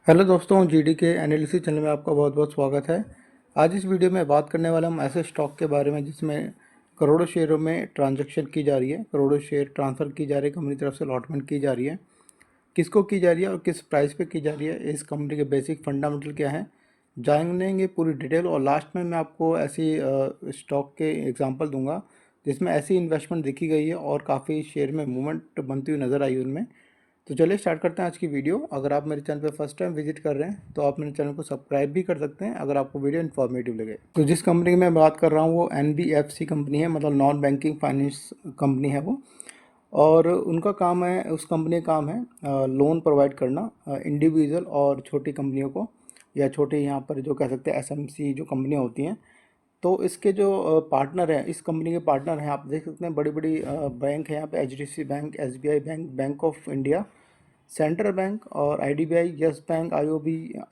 Hello दोस्तों, GD के analysis channel में आपका बहुत बहुत स्वागत है। आज इस वीडियो में बात करने वाला हम ऐसे स्टॉक के बारे में जिसमें करोड़ों शेयरों में ट्रांजैक्शन की जा रही है, करोड़ों शेयर ट्रांसफ़र की जा रही है, कंपनी की तरफ से अलॉटमेंट की जा रही है, किसको की जा रही है और किस प्राइस पे की जा रही है, इस कंपनी के बेसिक फंडामेंटल क्या है, जानेंगे पूरी डिटेल। और लास्ट में मैं आपको ऐसी स्टॉक के एग्जांपल दूंगा जिसमें ऐसी इन्वेस्टमेंट देखी गई है और काफ़ी शेयर में मूवमेंट बनती हुई नज़र आई उनमें। तो चलिए स्टार्ट करते हैं आज की वीडियो। अगर आप मेरे चैनल पर फर्स्ट टाइम विजिट कर रहे हैं तो आप मेरे चैनल को सब्सक्राइब भी कर सकते हैं अगर आपको वीडियो इन्फॉर्मेटिव लगे। तो जिस कंपनी की मैं बात कर रहा हूँ वो NBFC कंपनी है, मतलब नॉन बैंकिंग फाइनेंस कंपनी है वो। और उनका काम है, उस कंपनी का काम है लोन प्रोवाइड करना इंडिविजुअल और छोटी कंपनियों को, या छोटे यहाँ पर जो कह सकते हैं SMC जो कंपनियाँ होती हैं। तो इसके जो पार्टनर हैं, इस कंपनी के पार्टनर हैं, आप देख सकते हैं बड़ी बड़ी बैंक है यहाँ पे, HDFC bank, SBI bank, bank of India, central bank और IDBI, yes bank, IOB,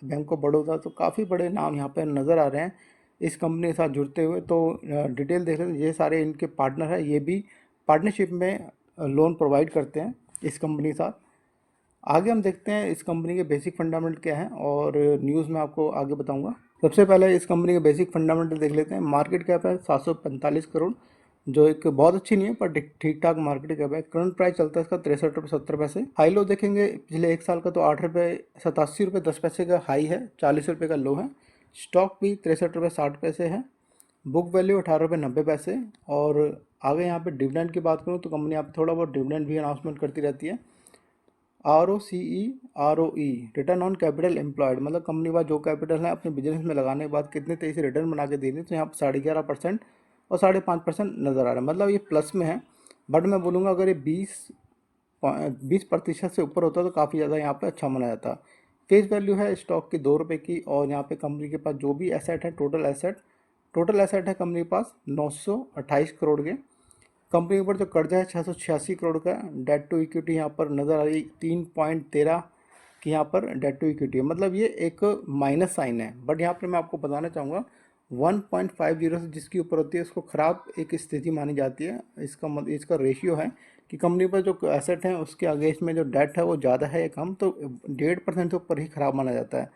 bank of Baroda. तो काफ़ी बड़े नाम यहाँ पे नज़र आ रहे हैं इस कंपनी के साथ जुड़ते हुए। तो डिटेल देख रहे हैं, ये सारे इनके पार्टनर हैं, ये भी पार्टनरशिप में लोन प्रोवाइड करते हैं इस कंपनी के साथ। आगे हम देखते हैं इस कंपनी के बेसिक फंडामेंटल क्या है और न्यूज़ में आपको आगे बताऊंगा। सबसे पहले इस कंपनी के बेसिक फंडामेंटल देख लेते हैं। मार्केट कैप है 745 करोड़, जो एक बहुत अच्छी नहीं है पर ठीक ठाक मार्केट कैप है। करंट प्राइस चलता है इसका 63 रुपये 70 पैसे। हाई लो देखेंगे पिछले एक साल का तो 8 रुपये 87 रुपये 10 पैसे का हाई है, 40 रुपये का लो है। स्टॉक भी 63 रुपये 60 पैसे है। बुक वैल्यू 18 रुपये 90 पैसे। और आगे यहाँ पे डिविडेंड की बात करूँ तो कंपनी यहाँ पे थोड़ा बहुत डिविडेंड भी अनाउंसमेंट करती रहती है। ROCE return on capital employed, मतलब कंपनी का जो कैपिटल है अपने बिजनेस में लगाने के बाद कितने तेजी से रिटर्न बना के दे रही है। तो यहाँ पर 11.5% और 5.5% नज़र आ रहा है, मतलब ये प्लस में है। बट मैं बोलूँगा अगर ये 20% से ऊपर होता तो काफ़ी ज़्यादा यहाँ पे अच्छा माना जाता। फेस वैल्यू है स्टॉक की 2 रुपये की। और यहाँ पे कंपनी के पास जो भी एसेट है, टोटल एसेट है कंपनी के पास 928 करोड़ के। कंपनी के ऊपर जो कर्जा है 686 करोड़ का। डेट टू इक्विटी यहाँ पर नज़र आ रही 3.13 की यहाँ पर डेट टू इक्विटी है, मतलब ये एक माइनस साइन है। बट यहाँ पर मैं आपको बताना चाहूँगा 1.50 से जिसकी ऊपर होती है उसको ख़राब एक स्थिति मानी जाती है। इसका रेशियो है कि कंपनी पर जो एसेट है उसके अगेंस्ट में जो डेट है वो ज़्यादा है या कम, तो 1.5% से ऊपर ही ख़राब माना जाता है।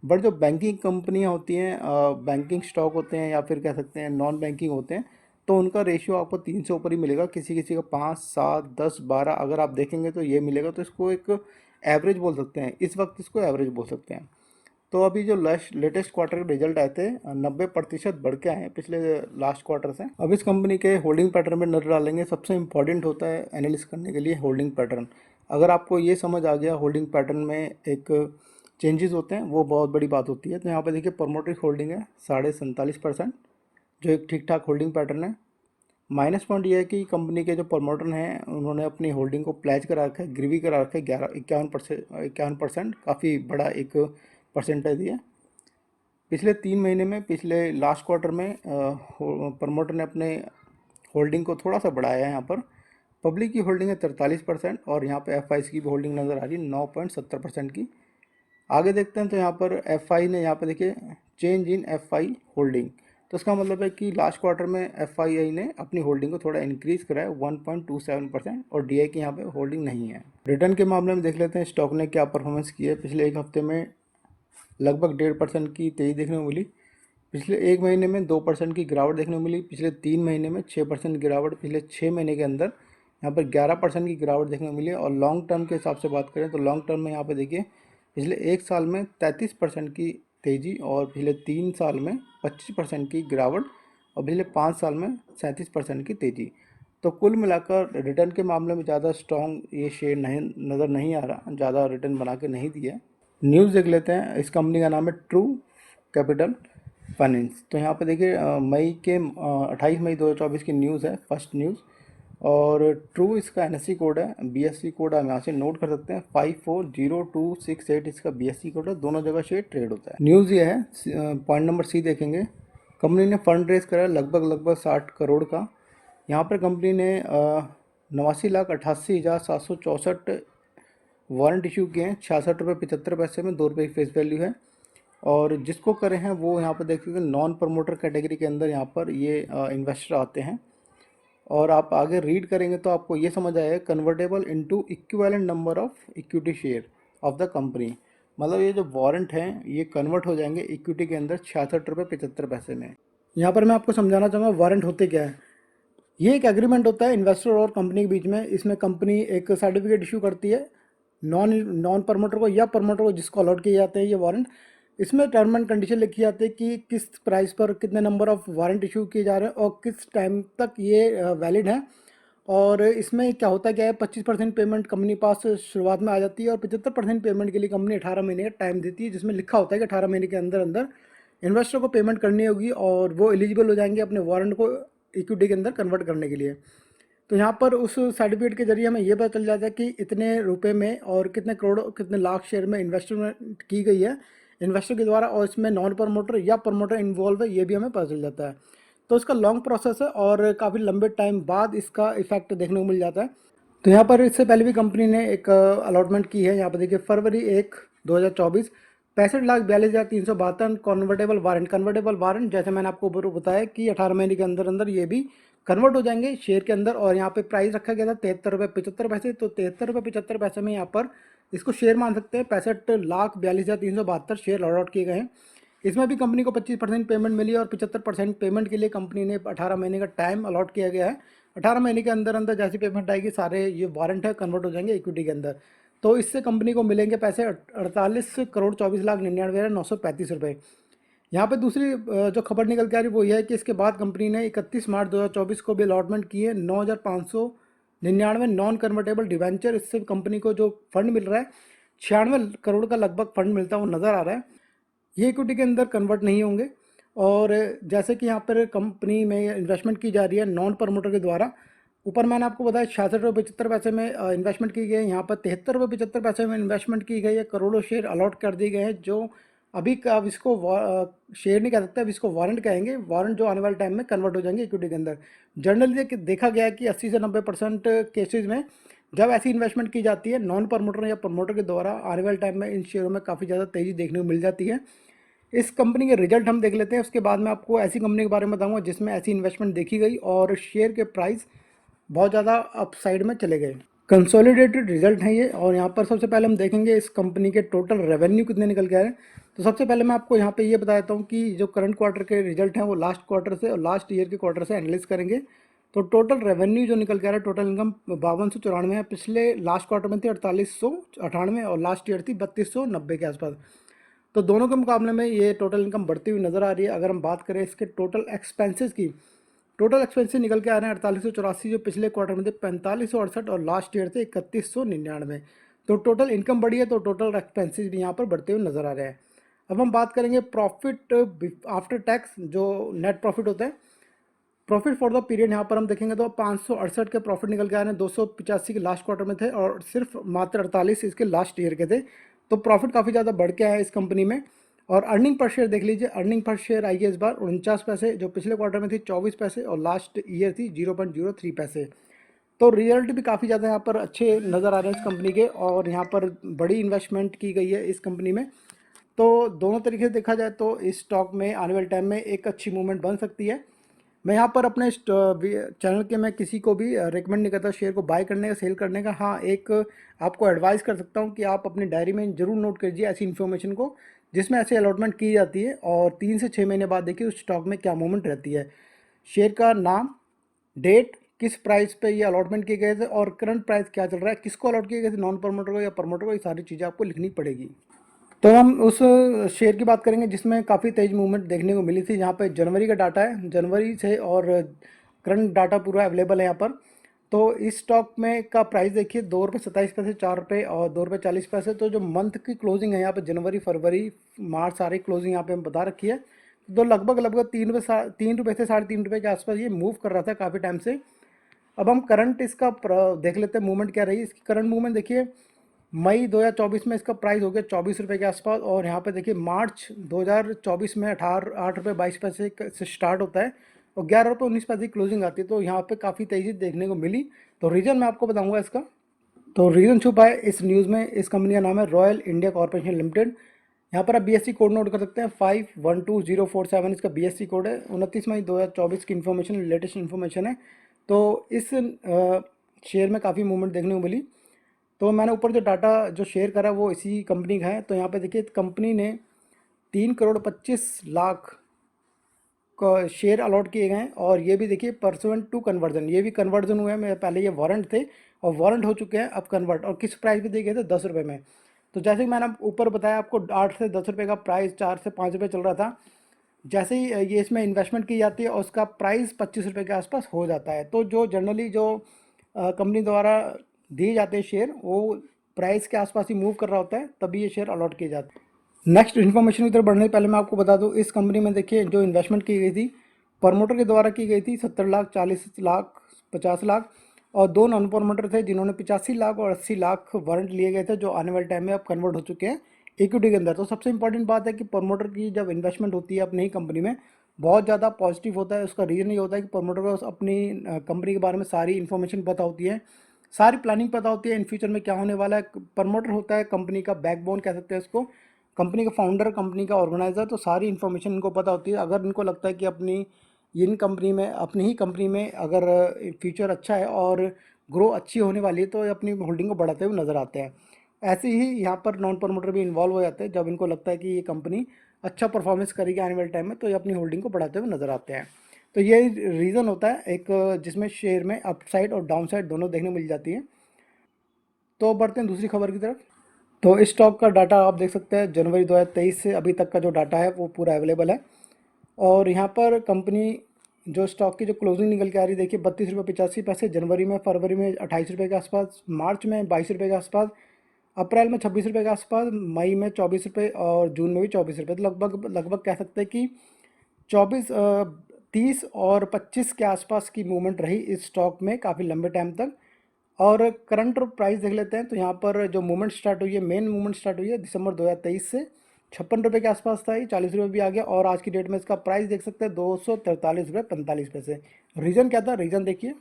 बट जो बैंकिंग कंपनियां होती हैं, बैंकिंग स्टॉक होते हैं या फिर कह सकते हैं नॉन बैंकिंग होते हैं, तो उनका रेशियो आपको 3 से ऊपर ही मिलेगा। किसी किसी का 5, 7, 10, 12 अगर आप देखेंगे तो ये मिलेगा। तो इसको एक एवरेज बोल सकते हैं, इस वक्त इसको एवरेज बोल सकते हैं। तो अभी जो लेटेस्ट क्वार्टर के रिजल्ट आए थे 90% बढ़ के आए हैं पिछले लास्ट क्वार्टर से। अब इस कंपनी के होल्डिंग पैटर्न में नजर डालेंगे। सबसे इंपॉर्टेंट होता है एनालिसिस करने के लिए होल्डिंग पैटर्न। अगर आपको ये समझ आ गया होल्डिंग पैटर्न में एक चेंजेस होते हैं, वो बहुत बड़ी बात होती है। तो यहाँ पे देखिए प्रमोटर होल्डिंग है 47.5%, जो एक ठीक ठाक होल्डिंग पैटर्न है। माइनस पॉइंट ये है कि कंपनी के जो प्रमोटर हैं उन्होंने अपनी होल्डिंग को प्लेज करा रखा है, गिरवी करा रखा है 51%, काफ़ी बड़ा एक परसेंटेज है। पिछले 3 महीने में, पिछले लास्ट क्वार्टर में प्रमोटर ने अपने होल्डिंग को थोड़ा सा बढ़ाया है। यहाँ पर पब्लिक की होल्डिंग है 43% और यहाँ पे FIs की भी होल्डिंग नज़र आ रही है 9.70% की। आगे देखते हैं तो यहाँ पर FI ने, यहाँ पे देखिए चेंज इन FI होल्डिंग, तो इसका मतलब है कि लास्ट क्वार्टर में FII ने अपनी होल्डिंग को थोड़ा इंक्रीज करा है 1.27%। और DI की यहाँ पे होल्डिंग नहीं है। रिटर्न के मामले में देख लेते हैं स्टॉक ने क्या परफॉर्मेंस की है। पिछले एक हफ्ते में लगभग 1.5% की तेज़ी देखने को मिली। पिछले एक महीने में 2% की गिरावट देखने को मिली। पिछले 3 महीने में 6% गिरावट। पिछले 6 महीने के अंदर यहाँ पर 11% की गिरावट देखने को मिली। और लॉन्ग टर्म के हिसाब से बात करें तो लॉन्ग टर्म में यहाँ पे देखिए पिछले एक साल में 33% की तेज़ी और पिछले 3 साल में 25% की गिरावट और पिछले 5 साल में 37% की तेज़ी। तो कुल मिलाकर रिटर्न के मामले में ज़्यादा स्ट्रॉन्ग ये शेयर नहीं नज़र नहीं आ रहा, ज़्यादा रिटर्न बना के नहीं दिया। न्यूज़ देख लेते हैं। इस कंपनी का नाम है ट्रू कैपिटल फाइनेंस। तो यहाँ पे देखिए 28 मई 2024 की न्यूज़ है, फर्स्ट न्यूज़। और ट्रू इसका NSE कोड है, BSE कोड हम यहाँ से नोट कर सकते हैं 540268 इसका BSE कोड है। दोनों जगह शेयर ट्रेड होता है। न्यूज़ ये है, पॉइंट नंबर C देखेंगे। कंपनी ने फंड रेज करा लगभग 60 करोड़ का। यहाँ पर कंपनी ने 89,88,764 वारंट इशू किए हैं 66 रुपये 75 पैसे में, 2 रुपये की फेस वैल्यू है। और जिसको करे हैं वो यहाँ पर देख सकते हैं नॉन प्रमोटर कैटेगरी के अंदर यहाँ पर ये इन्वेस्टर आते हैं। और आप आगे रीड करेंगे तो आपको ये समझ आएगा convertible into equivalent number of equity share of the company, मतलब ये जो वारंट हैं ये कन्वर्ट हो जाएंगे इक्विटी के अंदर 66 रुपये 75 पैसे में। यहाँ पर मैं आपको समझाना चाहूँगा वारंट होते क्या है। ये एक एग्रीमेंट होता है इन्वेस्टर और कंपनी के बीच में। इसमें कंपनी एक सर्टिफिकेट इशू करती है नॉन नॉन प्रमोटर को या प्रमोटर को, जिसको अलॉट किए जाते हैं ये वारंट। इसमें टर्म एंड कंडीशन लिखी जाती है कि किस प्राइस पर कितने नंबर ऑफ वारंट इशू किए जा रहे हैं और किस टाइम तक ये वैलिड है। और इसमें क्या है 25% पेमेंट कंपनी पास शुरुआत में आ जाती है और 75% पेमेंट के लिए कंपनी 18 महीने का टाइम देती है, जिसमें लिखा होता है कि 18 महीने के अंदर अंदर इन्वेस्टर को पेमेंट करनी होगी और वो एलिजिबल हो जाएंगे अपने वारंट को इक्विटी के अंदर कन्वर्ट करने के लिए। तो यहाँ पर उस सर्टिफिकेट के जरिए हमें ये पता चल जाता है कि इतने रुपए में और कितने करोड़ कितने लाख शेयर में इन्वेस्टमेंट की गई है इन्वेस्टर के द्वारा, और इसमें नॉन प्रमोटर या प्रमोटर इन्वॉल्व है ये भी हमें पता चल जाता है। तो इसका लॉन्ग प्रोसेस है और काफ़ी लंबे टाइम बाद इसका इफेक्ट देखने को मिल जाता है। तो यहाँ पर इससे पहले भी कंपनी ने एक अलॉटमेंट की है। यहाँ पर देखिए फरवरी 1, 2024 65,42,372 कन्वर्टेबल वारंट जैसे मैंने आपको ऊपर बताया कि 18 महीने के अंदर अंदर ये भी कन्वर्ट हो जाएंगे शेयर के अंदर। और यहाँ पे प्राइस रखा गया था 73 रुपये 75 पैसे। तो 73 रुपये 75 पैसे में यहाँ पर इसको शेयर मान सकते हैं। 65,42,372 शेयर अलॉट किए गए हैं। इसमें भी कंपनी को 25% पेमेंट मिली और 75% पेमेंट के लिए कंपनी ने 18 महीने का टाइम अलॉट किया गया है। 18 महीने के अंदर अंदर जैसी पेमेंट आएगी सारे ये वारंट है कन्वर्ट हो जाएंगे इक्विटी के अंदर। तो इससे कंपनी को मिलेंगे पैसे 48,24,99,935 रुपये। यहाँ पे दूसरी जो खबर निकल के आ रही वो ये है कि इसके बाद कंपनी ने 31 मार्च 2024 को भी अलॉटमेंट की है 9,599 नॉन कन्वर्टेबल डिवेंचर। इससे कंपनी को जो फंड मिल रहा है 96 करोड़ का लगभग फंड मिलता है वो नज़र आ रहा है। ये इक्विटी के अंदर कन्वर्ट नहीं होंगे। और जैसे कि यहाँ पर कंपनी में इन्वेस्टमेंट की जा रही है नॉन प्रमोटर के द्वारा, ऊपर मैंने आपको बताया 66 रुपये 75 पैसे में इन्वेस्टमेंट की गई है। यहाँ पर 73 रुपये 75 पैसे में इन्वेस्टमेंट की गई है। करोड़ों शेयर अलॉट कर दिए गए हैं जो अभी अब इसको शेयर नहीं कह सकते, अब इसको वारंट कहेंगे। वारंट जो आने वाले टाइम में कन्वर्ट हो जाएंगे इक्विटी के अंदर। जनरली देखा गया है कि 80 से 90% केसेज में जब ऐसी इन्वेस्टमेंट की जाती है नॉन प्रमोटर या प्रमोटर के द्वारा, आने वाले टाइम में इन शेयरों में काफ़ी ज़्यादा तेज़ी देखने को मिल जाती है। इस कंपनी के रिजल्ट हम देख लेते हैं, उसके बाद मैं आपको ऐसी कंपनी के बारे में बताऊंगा जिसमें ऐसी इन्वेस्टमेंट देखी गई और शेयर के प्राइस बहुत ज़्यादा अपसाइड में चले गए। कंसोलिडेटेड रिजल्ट है ये। और यहाँ पर सबसे पहले हम देखेंगे इस कंपनी के टोटल रेवेन्यू कितने निकल के आए हैं। तो सबसे पहले मैं आपको यहाँ पे ये बता देता हूँ कि जो करंट क्वार्टर के रिजल्ट हैं वो लास्ट क्वार्टर से और लास्ट ईयर के क्वार्टर से एनालिस करेंगे। तो टोटल रेवेन्यू जो निकल के आ रहा है, टोटल इनकम 5294 है। पिछले लास्ट क्वार्टर में थी 4898 और लास्ट ईयर थी 3290 के आसपास। तो दोनों के मुकाबले में ये टोटल इनकम बढ़ती हुई नज़र आ रही है। अगर हम बात करें इसके टोटल एक्सपेंसेस की, टोटल एक्सपेंसेस निकल के आ रहे हैं 4884 जो पिछले क्वार्टर में थे 4568 और लास्ट ईयर थे 3199। तो टोटल इनकम बढ़ी है तो टोटल एक्सपेंसेस भी यहाँ पर बढ़ते हुए नज़र आ रहे हैं। अब हम बात करेंगे प्रॉफिट आफ्टर टैक्स, जो नेट प्रॉफिट होता है। प्रॉफिट फॉर द पीरियड यहाँ पर हम देखेंगे तो 568 के प्रॉफिट निकल के आ रहे हैं। 285 के लास्ट क्वार्टर में थे और सिर्फ मात्र 48 इसके लास्ट ईयर के थे। तो प्रॉफिट काफ़ी ज़्यादा बढ़ के आया है इस कंपनी में। और अर्निंग पर शेयर देख लीजिए, अर्निंग पर शेयर आई है इस बार 49 पैसे, जो पिछले क्वार्टर में थी 24 पैसे और लास्ट ईयर थी 0.03 पैसे। तो रिजल्ट भी काफ़ी ज़्यादा यहाँ पर अच्छे नज़र आ रहे हैं इस कंपनी के। और यहाँ पर बड़ी इन्वेस्टमेंट की गई है इस कंपनी में। तो दोनों तरीके से देखा जाए तो इस स्टॉक में आने वाले टाइम में एक अच्छी मूवमेंट बन सकती है। मैं यहाँ पर अपने चैनल के मैं किसी को भी रिकमेंड नहीं करता शेयर को बाय करने का सेल करने का। हाँ, एक आपको एडवाइस कर सकता हूँ कि आप अपनी डायरी में ज़रूर नोट कीजिए ऐसी इन्फॉर्मेशन को जिसमें ऐसे अलॉटमेंट की जाती है और 3 से 6 महीने बाद देखिए उस स्टॉक में क्या मूवमेंट रहती है। शेयर का नाम, डेट, किस प्राइस पे ये अलॉटमेंट किए गए थे और करंट प्राइस क्या चल रहा है, किसको अलॉट किए गए थे, नॉन प्रमोटर को या प्रमोटर को, ये सारी चीज़ें आपको लिखनी पड़ेगी। तो हम उस शेयर की बात करेंगे जिसमें काफ़ी तेज मूवमेंट देखने को मिली थी। यहाँ पे जनवरी का डाटा है, जनवरी से, और करंट डाटा पूरा अवेलेबल है यहाँ पर। तो इस स्टॉक में का प्राइस देखिए 2 रुपये 27 पैसे, 4 रुपये और 2 रुपये 40 पैसे। तो जो मंथ की क्लोजिंग है यहाँ पे जनवरी फरवरी मार्च सारी क्लोजिंग यहाँ पे हम बता रखी है। तो लगभग 3 रुपये से 3.5 रुपये के आसपास ये मूव कर रहा था काफ़ी टाइम से। अब हम करंट इसका देख लेते हैं मूवमेंट क्या रही। इसकी करंट मूवमेंट देखिए, मई 2024 में इसका प्राइस हो गया 24 रुपये के आसपास। और यहाँ पे देखिए मार्च 2024 में 8 रुपये 22 पैसे से स्टार्ट होता है और 11 रुपये 19 पैसे की क्लोजिंग आती है। तो यहाँ पे काफ़ी तेज़ी देखने को मिली। तो रीज़न मैं आपको बताऊंगा इसका। तो रीज़न छुपा है इस न्यूज़ में। इस कंपनी का नाम है रॉयल इंडिया कॉर्पोरेशन लिमिटेड। यहाँ पर आप BSE कोड नोट कर सकते हैं 512047 इसका BSE कोड है। 29 मई 2024 की इन्फॉर्मेशन, लेटेस्ट इन्फॉर्मेशन है। तो इस शेयर में काफ़ी मूवमेंट देखने को मिली। तो मैंने ऊपर जो डाटा जो शेयर करा वो इसी कंपनी का है। तो यहाँ पे देखिए कंपनी ने 3,25,00,000 का शेयर अलॉट किए गए हैं, और ये भी देखिए परसुएंट टू कन्वर्जन, ये भी कन्वर्जन हुए हैं। मेरे पहले ये वारंट थे और वारंट हो चुके हैं अब कन्वर्ट, और किस प्राइस पे दिए गए थे, 10 रुपये में। तो जैसे कि मैंने ऊपर बताया आपको 8 से 10 रुपये का प्राइस 4 से 5 रुपये चल रहा था। जैसे ही ये इसमें इन्वेस्टमेंट की जाती है और उसका प्राइस 25 रुपये के आसपास हो जाता है। तो जो जनरली जो कंपनी द्वारा दिए जाते हैं शेयर, वो प्राइस के आसपास ही मूव कर रहा होता है, तभी ये शेयर अलॉट किए जाते हैं। नेक्स्ट इन्फॉर्मेशन की तरफ बढ़ने से पहले मैं आपको बता दूं, इस कंपनी में देखिए जो इन्वेस्टमेंट की गई थी प्रमोटर के द्वारा की गई थी 70 लाख, 40 लाख, 50 लाख, और दो नॉन प्रमोटर थे जिन्होंने 85 लाख और 80 लाख वारंट लिए गए थे, जो आने वाले टाइम में अब कन्वर्ट हो चुके हैं इक्विटी के अंदर। तो सबसे इंपॉर्टेंट बात है कि प्रमोटर की जब इन्वेस्टमेंट होती है अपनी ही कंपनी में, बहुत ज़्यादा पॉजिटिव होता है। उसका रीज़न ये होता है कि प्रमोटर को अपनी कंपनी के बारे में सारी इन्फॉर्मेशन पता होती है, सारी प्लानिंग पता होती है, इन फ्यूचर में क्या होने वाला है। प्रमोटर होता है कंपनी का बैकबोन कह सकते हैं इसको, कंपनी का फाउंडर, कंपनी का ऑर्गेनाइजर। तो सारी इन्फॉर्मेशन इनको पता होती है। अगर इनको लगता है कि अपनी इन कंपनी में, अपनी ही कंपनी में अगर फ्यूचर अच्छा है और ग्रो अच्छी होने वाली है, तो ये अपनी होल्डिंग को बढ़ाते हुए नज़र आते हैं। ऐसे ही यहाँ पर नॉन प्रमोटर भी इन्वॉल्व हो जाते हैं जब इनको लगता है कि ये कंपनी अच्छा परफॉर्मेंस करेगी आने वाले टाइम में, तो ये अपनी होल्डिंग को बढ़ाते हुए नज़र आते हैं। तो ये रीज़न होता है एक, जिसमें शेयर में अपसाइड और डाउनसाइड दोनों देखने मिल जाती है। तो अब बढ़ते हैं दूसरी खबर की तरफ। तो इस स्टॉक का डाटा आप देख सकते हैं, जनवरी 2023 से अभी तक का जो डाटा है वो पूरा अवेलेबल है। और यहाँ पर कंपनी जो स्टॉक की जो क्लोजिंग निकल के आ रही है, देखिए 32 रुपये 85 पैसे जनवरी में, फरवरी में 28 रुपये के आसपास, मार्च में 22 रुपये के आसपास, अप्रैल में 26 रुपये के आसपास, मई में 24 रुपये और जून में भी 24 रुपये। तो लगभग लगभग कह सकते हैं कि 24, 30 और 25 के आसपास की मूवमेंट रही इस स्टॉक में काफ़ी लंबे टाइम तक। और करंट प्राइस देख लेते हैं। तो यहाँ पर जो मूवमेंट स्टार्ट हुई है, मेन मूवमेंट स्टार्ट हुई है दिसंबर 2023 से, 56 रुपये के आसपास था, ये 40 रुपये भी आ गया, और आज की डेट में इसका प्राइस देख सकते हैं 243 रुपये 45 पैसे। रीज़न क्या था, रीज़न देखिए।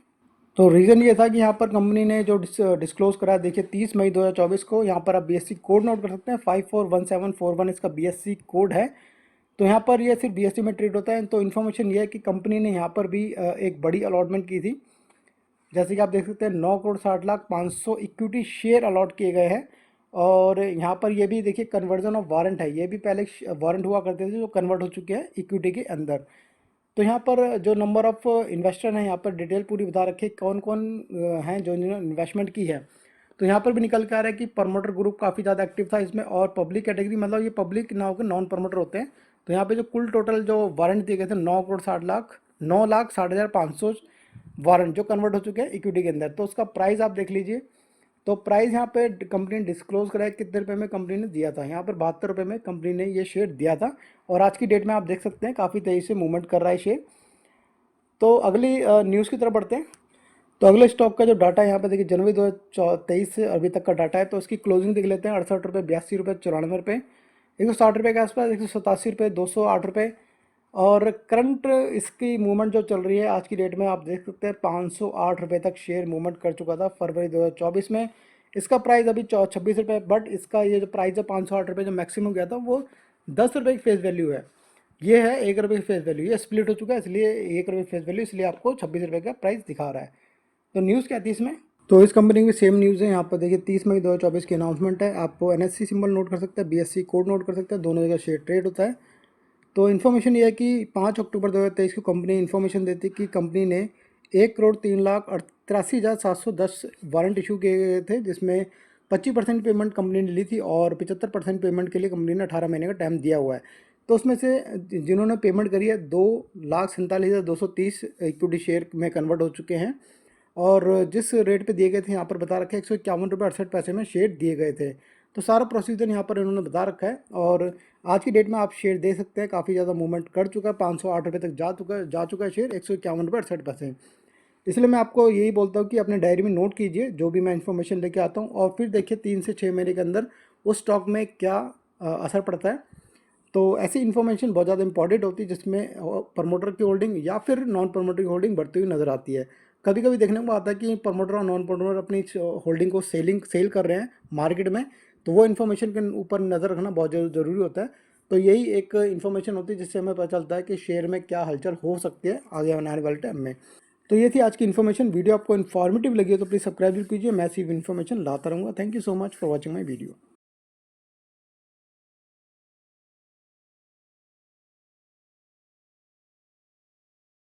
तो रीज़न ये था कि यहाँ पर कंपनी ने जो डिस्क्लोज करा, देखिए 30 मई 2024 को, यहाँ पर आप BSC कोड नोट कर सकते हैं, 541741 इसका BSC कोड है। तो यहाँ पर ये सिर्फ BSC में ट्रेड होता है। तो इन्फॉर्मेशन ये है कि कंपनी ने यहाँ पर भी एक बड़ी अलॉटमेंट की थी। जैसे कि आप देख सकते हैं 9,60,05,500 इक्विटी शेयर अलॉट किए गए हैं। और यहाँ पर ये भी देखिए कन्वर्जन ऑफ वारंट है, ये भी पहले वारंट हुआ करते थे जो कन्वर्ट हो चुके हैं इक्विटी के अंदर। तो यहाँ पर जो नंबर ऑफ इन्वेस्टर हैं, यहाँ पर डिटेल पूरी बता रखी है कौन कौन हैं जो इन्होंने इन्वेस्टमेंट की है। तो यहाँ पर भी निकल के आ रहा है कि प्रमोटर ग्रुप काफ़ी ज़्यादा एक्टिव था इसमें, और पब्लिक कैटेगरी, मतलब ये पब्लिक ना होकर नॉन प्रमोटर होते हैं। तो यहाँ पे जो कुल टोटल जो वारंट दिए गए थे 9,60,00,000, 9,60,500 वारंट जो कन्वर्ट हो चुके हैं इक्विटी के अंदर। तो उसका प्राइस आप देख लीजिए। तो प्राइस यहाँ पे कंपनी ने डिस्क्लोज कराया कितने रुपए में कंपनी ने दिया था, यहाँ पर 72 रुपये में कंपनी ने ये शेयर दिया था। और आज की डेट में आप देख सकते हैं काफ़ी तेज़ी से मूवमेंट कर रहा है शेयर। तो अगली न्यूज़ की तरफ बढ़ते हैं। तो अगले स्टॉक का जो डाटा है यहाँ पे देखिए जनवरी 2023 से अभी तक का डाटा है। तो इसकी क्लोजिंग देख लेते हैं, 68 रुपये 82 रुपये 94 रुपये, 160 रुपये के आसपास, 187 रुपये, 208 रुपये। और करंट इसकी मूवमेंट जो चल रही है आज की डेट में, आप देख सकते हैं 508 रुपये तक शेयर मूवमेंट कर चुका था फरवरी 2024 में। इसका प्राइस अभी 26 रुपये, बट इसका ये जो प्राइस है 508 रुपये जो मैक्सिमम गया था, वो 10 रुपये की फेस वैल्यू है। ये है 1 रुपये की फेस वैल्यू, ये स्प्लिट हो चुका है इसलिए 1 रुपये की फेस वैल्यू, इसलिए आपको 26 रुपये का प्राइस दिखा रहा है। तो न्यूज़ क्या थी इसमें, तो इस कंपनी की सेम न्यूज़ है। यहाँ पर देखिए 30 मई 2024 की अनाउंसमेंट है। आप NSE सिंबल नोट कर सकते हैं, BSC कोड नोट कर सकते हैं, दोनों जगह शेयर ट्रेड होता है। तो इन्फॉर्मेशन ये है कि 5 अक्टूबर 2023 को कंपनी इन्फॉर्मेशन देती है कि कंपनी ने 1,03,83,710 वारंट इशू किए गए थे, जिसमें 25% पेमेंट कंपनी ने ली थी और 75% पेमेंट के लिए कंपनी ने 18 महीने का टाइम दिया हुआ है। तो उसमें से जिन्होंने पेमेंट करी है 2,47,230 इक्विटी शेयर में कन्वर्ट हो चुके हैं। और जिस रेट पे दिए गए थे यहाँ पर बता रखा है 151 रुपये 68 पैसे में शेयर दिए गए थे। तो सारा प्रोसीजर यहाँ पर इन्होंने बता रखा है। और आज की डेट में आप शेयर दे सकते हैं, काफ़ी ज़्यादा मूवमेंट कर चुका है, 508 रुपये तक जा चुका है शेयर, 151 रुपये 68 पैसे। इसलिए मैं आपको यही बोलता हूँ कि अपने डायरी में नोट कीजिए जो भी मैं इन्फॉर्मेशन लेके आता हूँ, और फिर देखिए 3 से 6 महीने के अंदर उस स्टॉक में क्या असर पड़ता है। तो ऐसी इन्फॉर्मेशन बहुत ज़्यादा इंपॉर्टेंट होती है जिसमें प्रमोटर की होल्डिंग या फिर नॉन प्रमोटर की होल्डिंग बढ़ती हुई नज़र आती है। कभी कभी देखने को आता है कि प्रमोटर और नॉन प्रमोटर अपनी होल्डिंग को सेल कर रहे हैं मार्केट में, तो वो इन्फॉर्मेशन के ऊपर नज़र रखना बहुत ज़रूरी होता है। तो यही एक इन्फॉर्मेशन होती है जिससे हमें पता चलता है कि शेयर में क्या हलचल हो सकती है आगे आने वाले टाइम में। तो ये थी आज की इन्फॉर्मेशन। वीडियो आपको इन्फॉर्मेटिव लगी हो तो प्लीज़ सब्सक्राइब कीजिए, मैं ऐसी इन्फॉर्मेशन लाता रहूँगा। Thank you so much for watching my video.